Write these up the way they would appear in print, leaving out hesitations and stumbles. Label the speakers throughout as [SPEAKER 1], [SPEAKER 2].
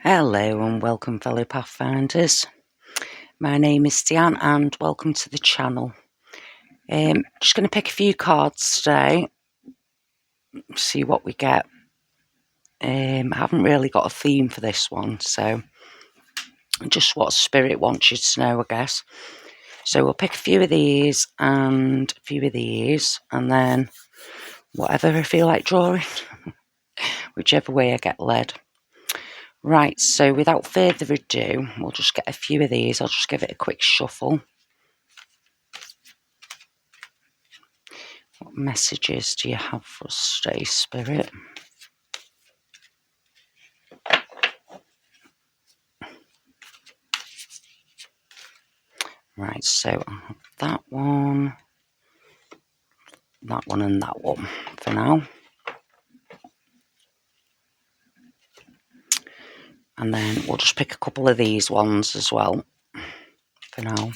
[SPEAKER 1] Hello and welcome, fellow Pathfinders. My name is Diane and welcome to the channel. Just going to pick a few cards today, see what we get. I haven't really got a theme for this one, so just what Spirit wants you to know, I guess. So we'll pick a few of these and a few of these, and then whatever I feel like drawing, whichever way I get led. Right, so without further ado, we'll just get a few of these. I'll just give it a quick shuffle. What messages do you have for us today, Spirit? Right, so I'll have that one, and that one for now. And then we'll just pick a couple of these ones as well for now.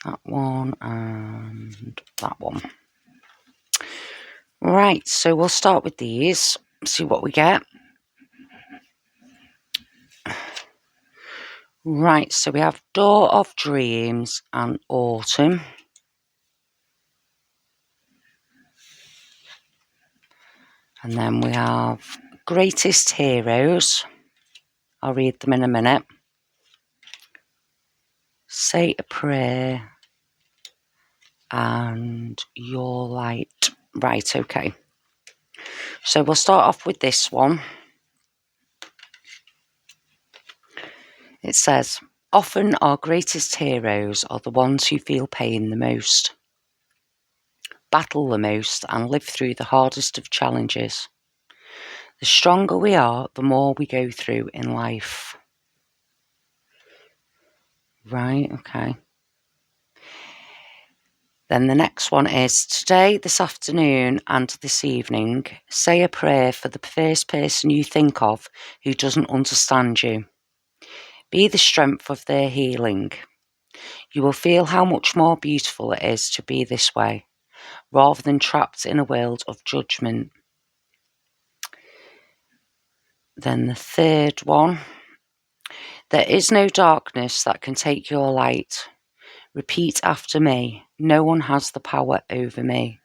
[SPEAKER 1] That one and that one. Right, so we'll start with these, see what we get. Right, so we have Door of Dreams and Autumn. And then we have Greatest Heroes. I'll read them in a minute. Say a Prayer and Your Light. Right, okay. So we'll start off with this one. It says, often our greatest heroes are the ones who feel pain the most, battle the most, and live through the hardest of challenges. The stronger we are, the more we go through in life. Right, okay. Then the next one is, today, this afternoon, and this evening, say a prayer for the first person you think of who doesn't understand you. Be the strength of their healing. You will feel how much more beautiful it is to be this way, rather than trapped in a world of judgment. Then the third one. There is no darkness that can take your light. Repeat after me. No one has the power over me.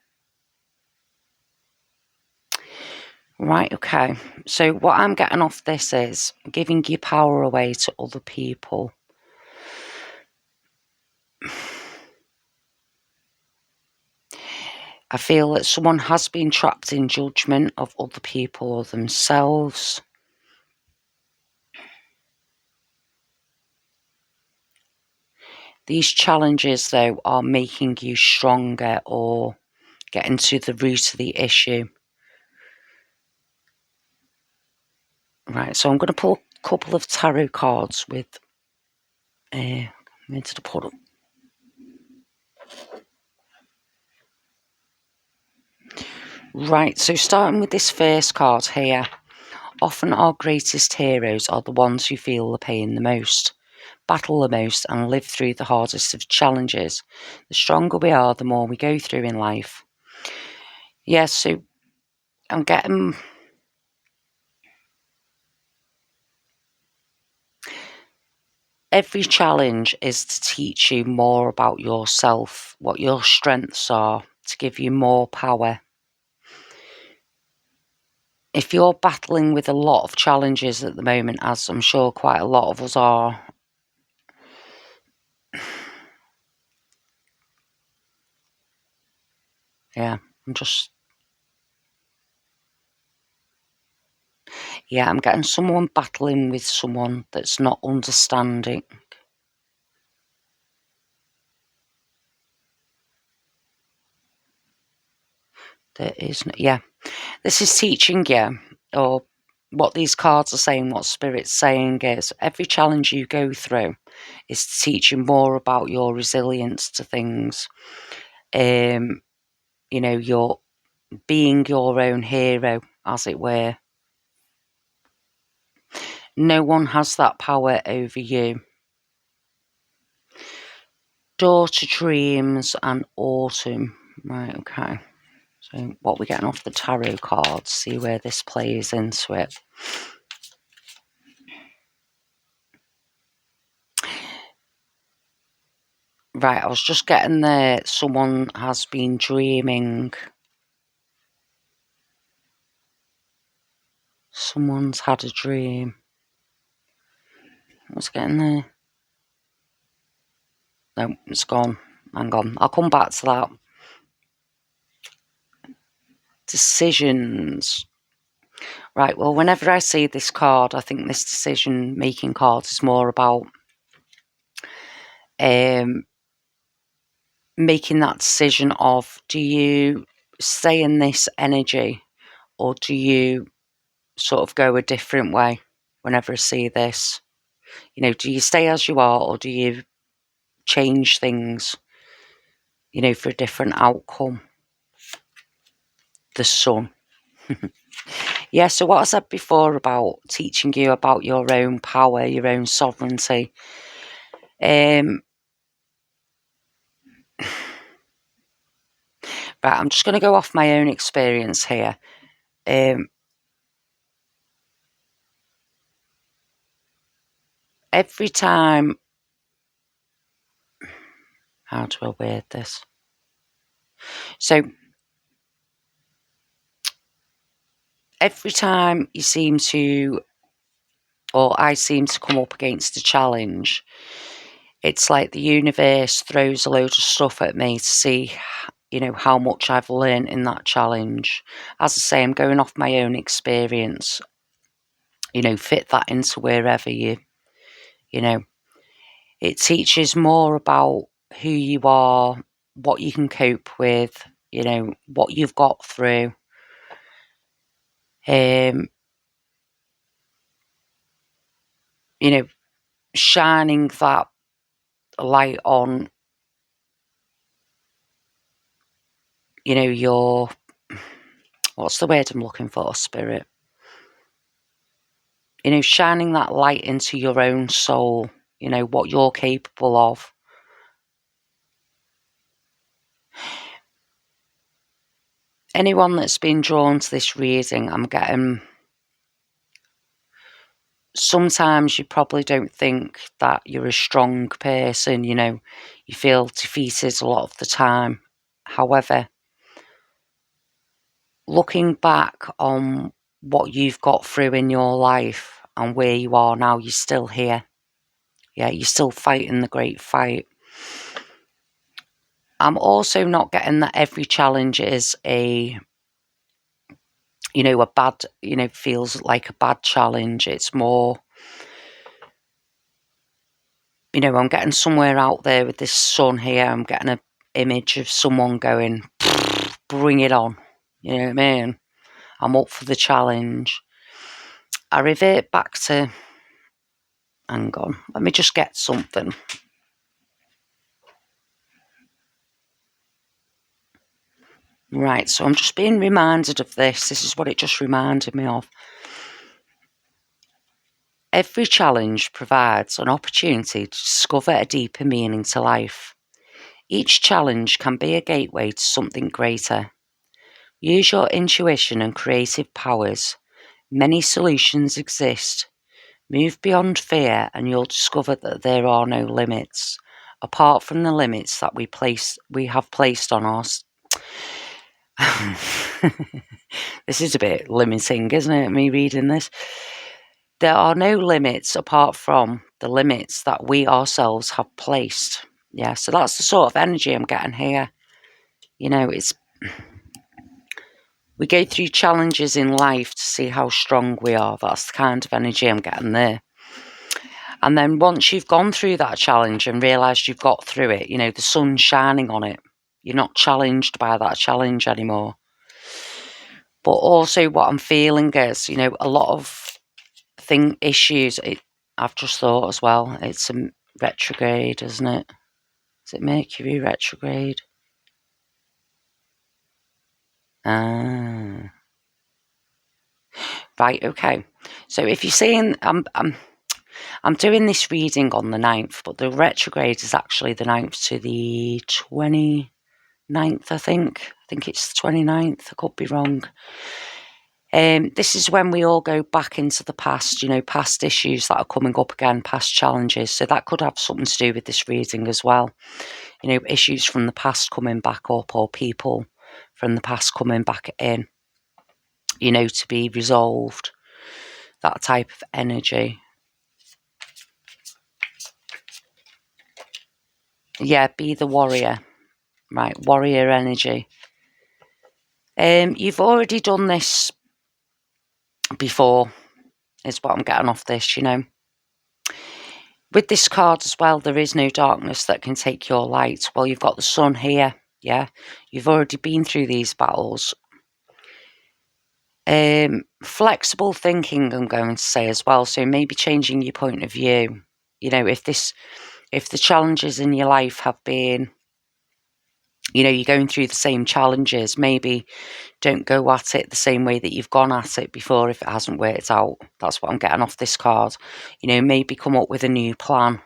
[SPEAKER 1] Right, okay. So what I'm getting off this is giving your power away to other people. I feel that someone has been trapped in judgment of other people or themselves. These challenges, though, are making you stronger or getting to the root of the issue. Right, so I'm going to pull a couple of tarot cards with into the puddle. Right, so starting with this first card here. Often our greatest heroes are the ones who feel the pain the most, battle the most, and live through the hardest of challenges. The stronger we are, the more we go through in life. Yeah, so I'm getting... Every challenge is to teach you more about yourself, what your strengths are, to give you more power. If you're battling with a lot of challenges at the moment, as I'm sure quite a lot of us are, yeah, I'm getting someone battling with someone that's not understanding. This is teaching you, or what these cards are saying, what Spirit's saying is, every challenge you go through is to teach you more about your resilience to things. You're being your own hero, as it were. No one has that power over you. Door to dreams and autumn. Right, okay. So what we're getting off the tarot cards, see where this plays into it. Right, I was just getting there. Someone has been dreaming. Someone's had a dream. What's getting there? No, it's gone. Hang on. I'll come back to that. Decisions. Right, well, whenever I see this card, I think this decision-making card is more about making that decision of, do you stay in this energy or do you sort of go a different way whenever I see this? You know, do you stay as you are or do you change things, you know, for a different outcome? The Sun. Yeah, so what I said before about teaching you about your own power, your own sovereignty. Right, I'm just going to go off my own experience here. Every time, how do I word this? So, every time you seem to, or I seem to come up against a challenge, it's like the universe throws a load of stuff at me to see, you know, how much I've learned in that challenge. As I say, I'm going off my own experience. You know, fit that into wherever you know. It teaches more about who you are, what you can cope with, you know, what you've got through. You know, shining that light on, you know, your, what's the word I'm looking for, spirit? You know, shining that light into your own soul, you know, what you're capable of. Anyone that's been drawn to this reading, I'm getting, sometimes you probably don't think that you're a strong person, you know, you feel defeated a lot of the time. However, looking back on what you've got through in your life and where you are now, you're still here. Yeah, you're still fighting the great fight. I'm also not getting that every challenge is a, you know, a bad, you know, feels like a bad challenge. It's more, you know, I'm getting somewhere out there with this sun here. I'm getting an image of someone going, bring it on. You know what I mean? I'm up for the challenge. I revert back to, hang on, let me just get something. Right, so I'm just being reminded of this. This is what it just reminded me of. Every challenge provides an opportunity to discover a deeper meaning to life. Each challenge can be a gateway to something greater. Use your intuition and creative powers. Many solutions exist. Move beyond fear and you'll discover that there are no limits, apart from the limits that we have placed on us. This is a bit limiting, isn't it, me reading this? There are no limits apart from the limits that we ourselves have placed. Yeah, so that's the sort of energy I'm getting here. You know, we go through challenges in life to see how strong we are. That's the kind of energy I'm getting there. And then once you've gone through that challenge and realised you've got through it, you know, the sun's shining on it. You're not challenged by that challenge anymore. But also what I'm feeling is, you know, a lot of issues, I've just thought as well, it's a retrograde, isn't it? Is it Mercury retrograde? Ah. Right, okay. So if you're seeing, I'm doing this reading on the 9th, but the retrograde is actually the 9th to the 29th, I think. I think it's the 29th. I could be wrong. This is when we all go back into the past, you know, past issues that are coming up again, past challenges. So that could have something to do with this reading as well. You know, issues from the past coming back up, or people from the past coming back in, you know, to be resolved. That type of energy. Yeah, be the warrior. Right, warrior energy. You've already done this before, is what I'm getting off this, you know. With this card as well, there is no darkness that can take your light. Well, you've got the sun here, yeah. You've already been through these battles. Flexible thinking, I'm going to say as well. So maybe changing your point of view. You know, if the challenges in your life have been, you know, you're going through the same challenges, maybe don't go at it the same way that you've gone at it before if it hasn't worked out. That's what I'm getting off this card. You know, maybe come up with a new plan.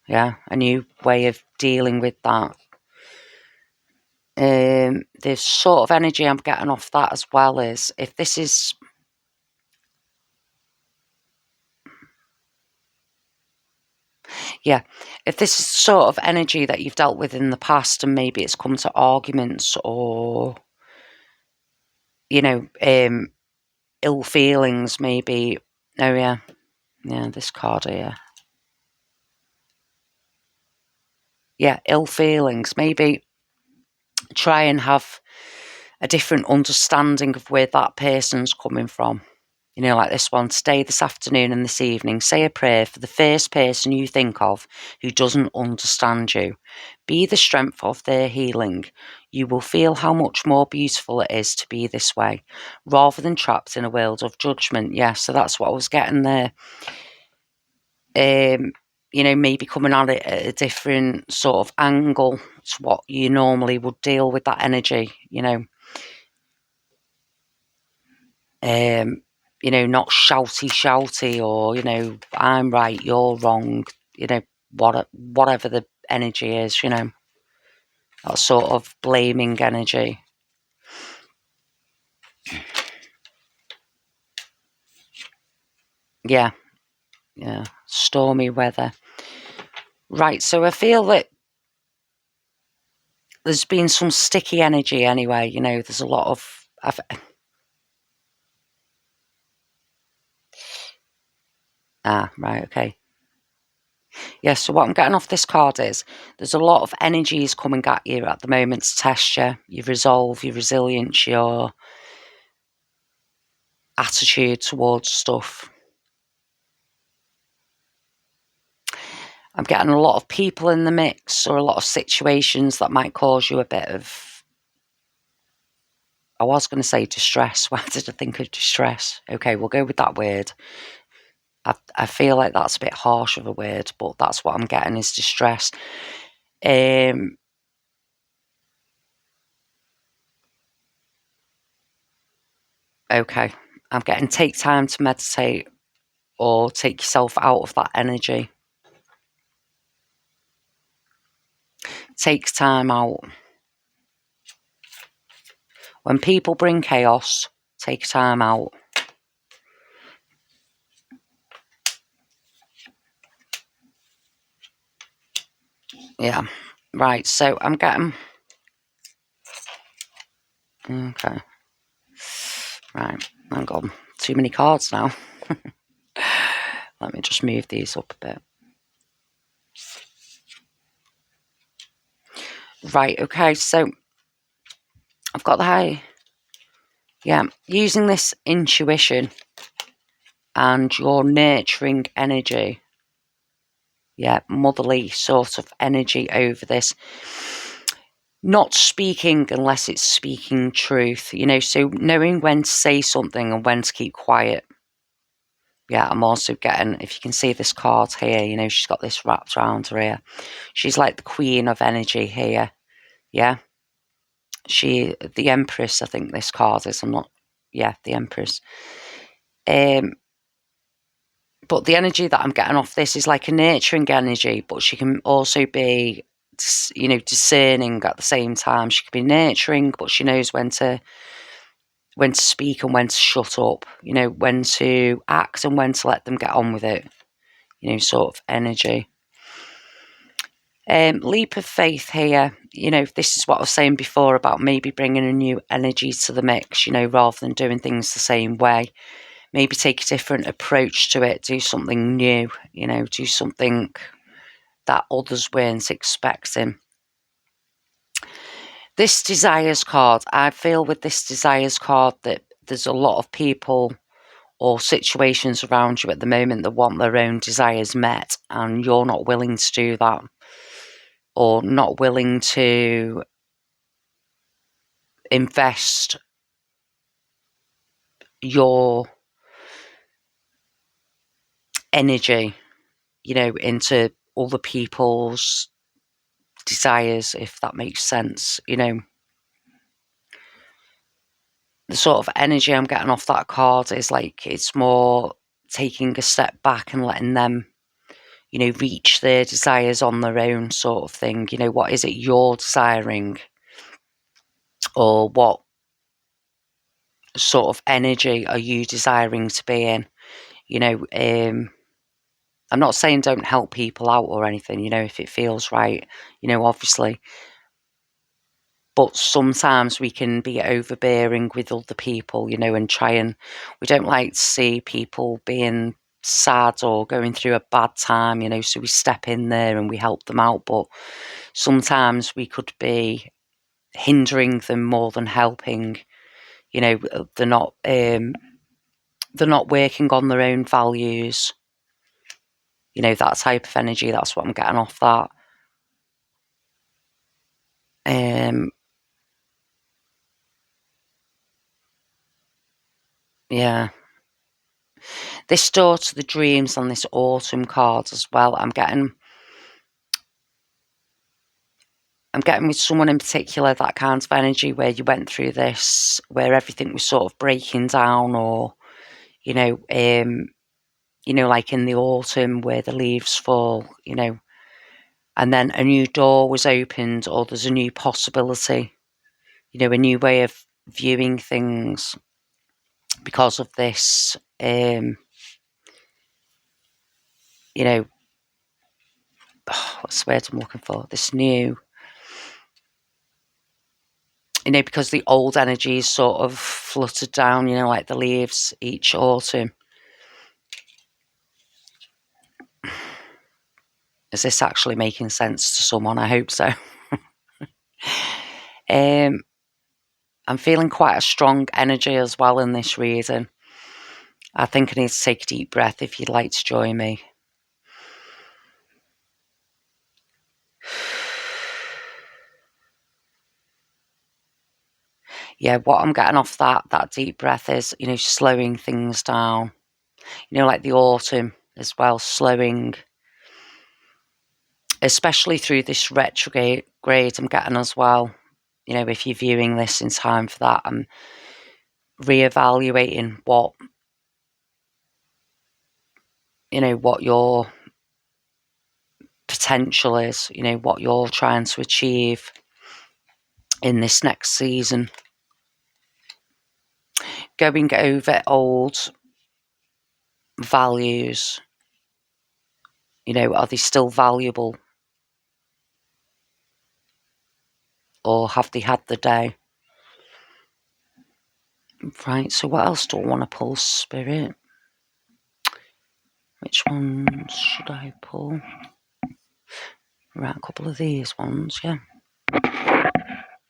[SPEAKER 1] Yeah, a new way of dealing with that. There's sort of energy I'm getting off that as well, is if this is... Yeah, if this is sort of energy that you've dealt with in the past and maybe it's come to arguments or, you know, ill feelings maybe. Oh yeah, yeah, this card here. Yeah, ill feelings. Maybe try and have a different understanding of where that person's coming from. You know, like this one, today, this afternoon and this evening, say a prayer for the first person you think of who doesn't understand you. Be the strength of their healing. You will feel how much more beautiful it is to be this way, rather than trapped in a world of judgment. Yeah, so that's what I was getting there. You know, maybe coming at it at a different sort of angle to what you normally would deal with that energy, you know. You know, not shouty, or, you know, I'm right, you're wrong, you know, whatever the energy is, you know, that sort of blaming energy. Yeah, yeah, stormy weather. Right, so I feel that there's been some sticky energy anyway, you know, there's a lot of... right, okay. Yeah, so what I'm getting off this card is there's a lot of energies coming at you at the moment to test you, your resolve, your resilience, your attitude towards stuff. I'm getting a lot of people in the mix, or a lot of situations that might cause you a bit of... I was going to say distress. Why did I think of distress? Okay, we'll go with that word. I feel like that's a bit harsh of a word, but that's what I'm getting, is distress. Okay, I'm getting take time to meditate, or take yourself out of that energy. Take time out. When people bring chaos, take time out. Yeah, right, so I'm getting... Okay. Right, hang on. Too many cards now. Let me just move these up a bit. Right, okay, so I've got the high. Yeah, using this intuition and your nurturing energy. Yeah, motherly sort of energy over this. Not speaking unless it's speaking truth, you know, so knowing when to say something and when to keep quiet. Yeah, I'm also getting, if you can see this card here, you know, she's got this wrapped around her ear. She's like the queen of energy here. Yeah. The Empress, I think this card is. I'm not Yeah, the Empress. But the energy that I'm getting off this is like a nurturing energy, but she can also be, discerning at the same time. She can be nurturing, but she knows when to speak and when to shut up, when to act and when to let them get on with it, sort of energy. Leap of faith here, this is what I was saying before about maybe bringing a new energy to the mix, rather than doing things the same way. Maybe take a different approach to it, do something new, do something that others weren't expecting. This desires card, I feel with this desires card that there's a lot of people or situations around you at the moment that want their own desires met, and you're not willing to do that, or not willing to invest your energy, into other people's desires, if that makes sense. The sort of energy I'm getting off that card is like it's more taking a step back and letting them, reach their desires on their own, sort of thing. What is it you're desiring, or what sort of energy are you desiring to be in? I'm not saying don't help people out or anything, if it feels right, obviously. But sometimes we can be overbearing with other people, and we don't like to see people being sad or going through a bad time, so we step in there and we help them out. But sometimes we could be hindering them more than helping. They're not working on their own values. That type of energy, that's what I'm getting off that. Yeah. This door to the dreams on this autumn card as well. I'm getting with someone in particular that kind of energy where you went through this, where everything was sort of breaking down, or, like in the autumn where the leaves fall, and then a new door was opened, or there's a new possibility, a new way of viewing things because of this, what's the word I'm looking for? This new, because the old energy is sort of fluttered down, like the leaves each autumn. Is this actually making sense to someone? I hope so. I'm feeling quite a strong energy as well in this reading. I think I need to take a deep breath if you'd like to join me. Yeah, what I'm getting off that deep breath is, slowing things down. Like the autumn as well, slowing, especially through this retrograde I'm getting as well. If you're viewing this in time for that, I'm reevaluating what your potential is, what you're trying to achieve in this next season. Going over old values, are they still valuable, or have they had the day? Right, so what else do I want to pull, Spirit? Which ones should I pull? Right, a couple of these ones, yeah.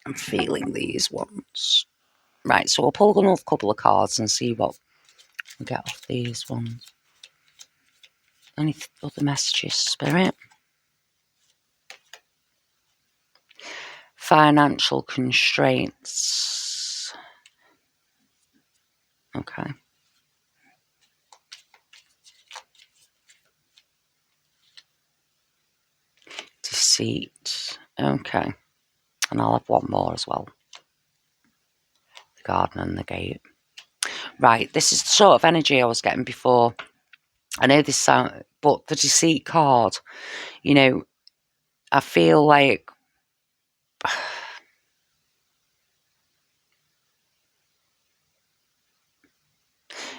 [SPEAKER 1] I'm feeling these ones. Right, so I'll pull another couple of cards and see what we get off these ones. Any other messages, Spirit? Financial constraints. Okay. Deceit. Okay. And I'll have one more as well. The garden and the gate. Right, this is the sort of energy I was getting before. I know this sound, but the deceit card, you know, I feel like,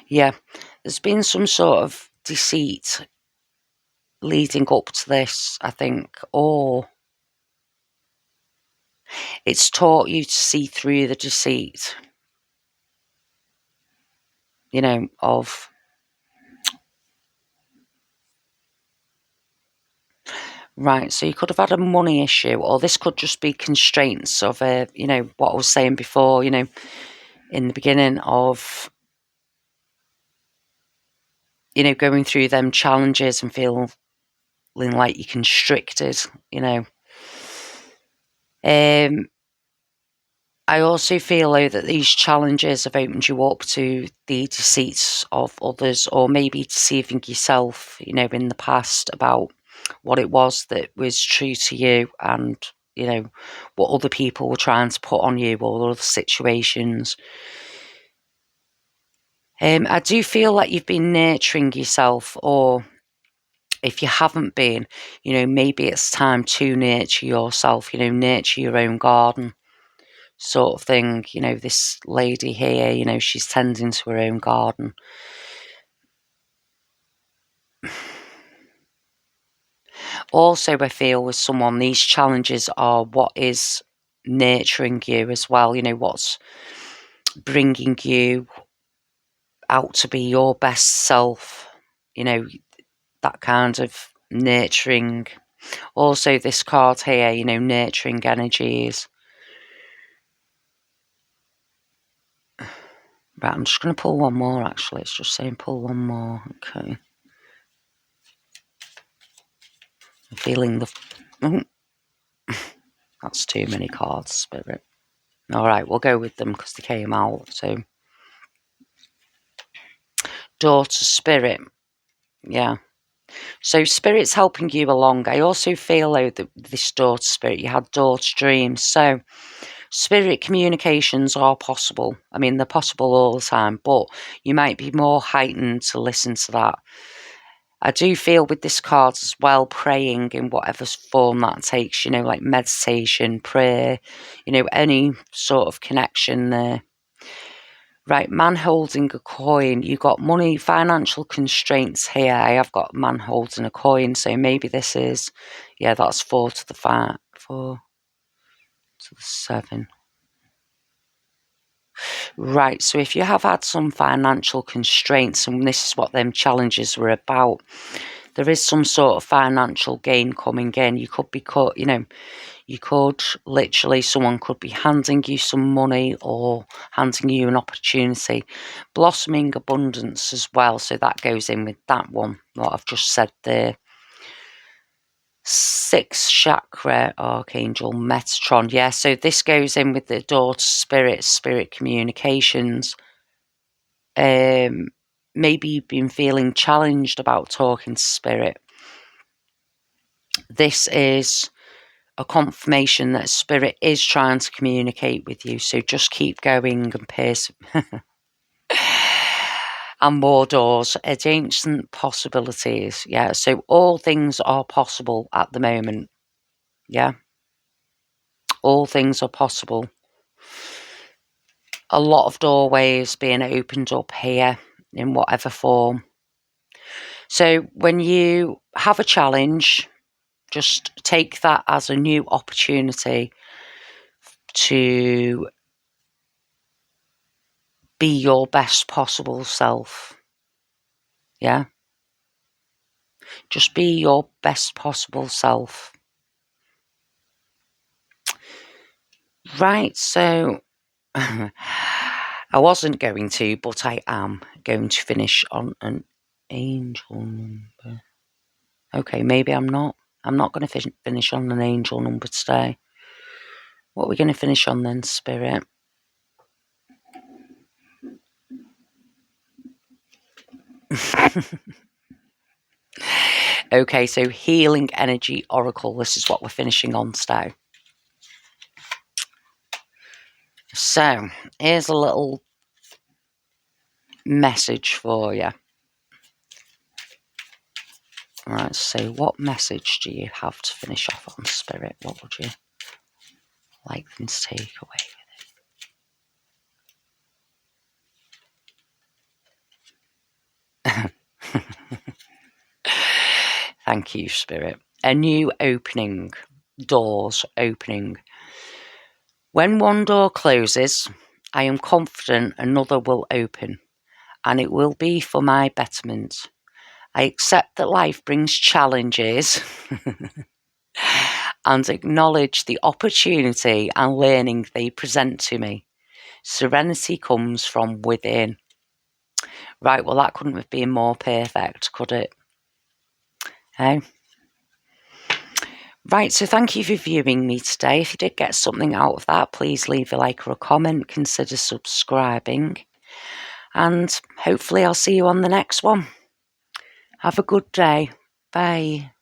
[SPEAKER 1] yeah, there's been some sort of deceit leading up to this, I think, or it's taught you to see through the deceit, of, right, so you could have had a money issue, or this could just be constraints of, what I was saying before, in the beginning of, going through them challenges and feeling like you're constricted, Um, I also feel though that these challenges have opened you up to the deceits of others, or maybe deceiving yourself, in the past about what it was that was true to you, and what other people were trying to put on you, or other situations. I do feel like you've been nurturing yourself, or if you haven't been, maybe it's time to nurture yourself, nurture your own garden, sort of thing. This lady here, she's tending to her own garden. Also, I feel with someone, these challenges are what is nurturing you as well, what's bringing you out to be your best self, that kind of nurturing. Also, this card here, nurturing energies. Right, I'm just going to pull one more, actually. It's just saying pull one more. Okay. I'm feeling the... Oh, that's too many cards, Spirit. All right, we'll go with them because they came out. So, daughter spirit. Yeah. So, spirit's helping you along. I also feel, though, that this daughter spirit, you had daughter dreams. So, spirit communications are possible. I mean, they're possible all the time, but you might be more heightened to listen to that. I do feel with this card as well, praying in whatever form that takes, like meditation, prayer, any sort of connection there. Right, man holding a coin. You got money, financial constraints here. I have got man holding a coin, so maybe this is, yeah, that's 4 to the 5, 4 to the 7. Right, so if you have had some financial constraints, and this is what them challenges were about, there is some sort of financial gain coming in. You could be caught, you could literally, someone could be handing you some money or handing you an opportunity. Blossoming abundance as well, so that goes in with that one, what I've just said there. 6th chakra, Archangel Metatron. Yeah, so this goes in with the daughter spirit communications. Maybe you've been feeling challenged about talking to spirit. This is a confirmation that spirit is trying to communicate with you, so just keep going and and more doors, adjacent possibilities. Yeah, so all things are possible at the moment. Yeah, all things are possible. A lot of doorways being opened up here in whatever form. So when you have a challenge, just take that as a new opportunity to be your best possible self. Yeah? Just be your best possible self. Right, so I wasn't going to, but I am going to finish on an angel number. Okay, maybe I'm not. I'm not going to finish on an angel number today. What are we going to finish on then, Spirit? Okay, so Healing Energy Oracle. This is what we're finishing on today. So, here's a little message for you. Right, so what message do you have to finish off on, Spirit? What would you like them to take away? Thank you, Spirit. A new opening. Doors opening. When one door closes, I am confident another will open, and it will be for my betterment. I accept that life brings challenges and acknowledge the opportunity and learning they present to me. Serenity comes from within. Right, well, that couldn't have been more perfect, could it? Hey? Right, so thank you for viewing me today. If you did get something out of that, please leave a like or a comment. Consider subscribing. And hopefully I'll see you on the next one. Have a good day. Bye.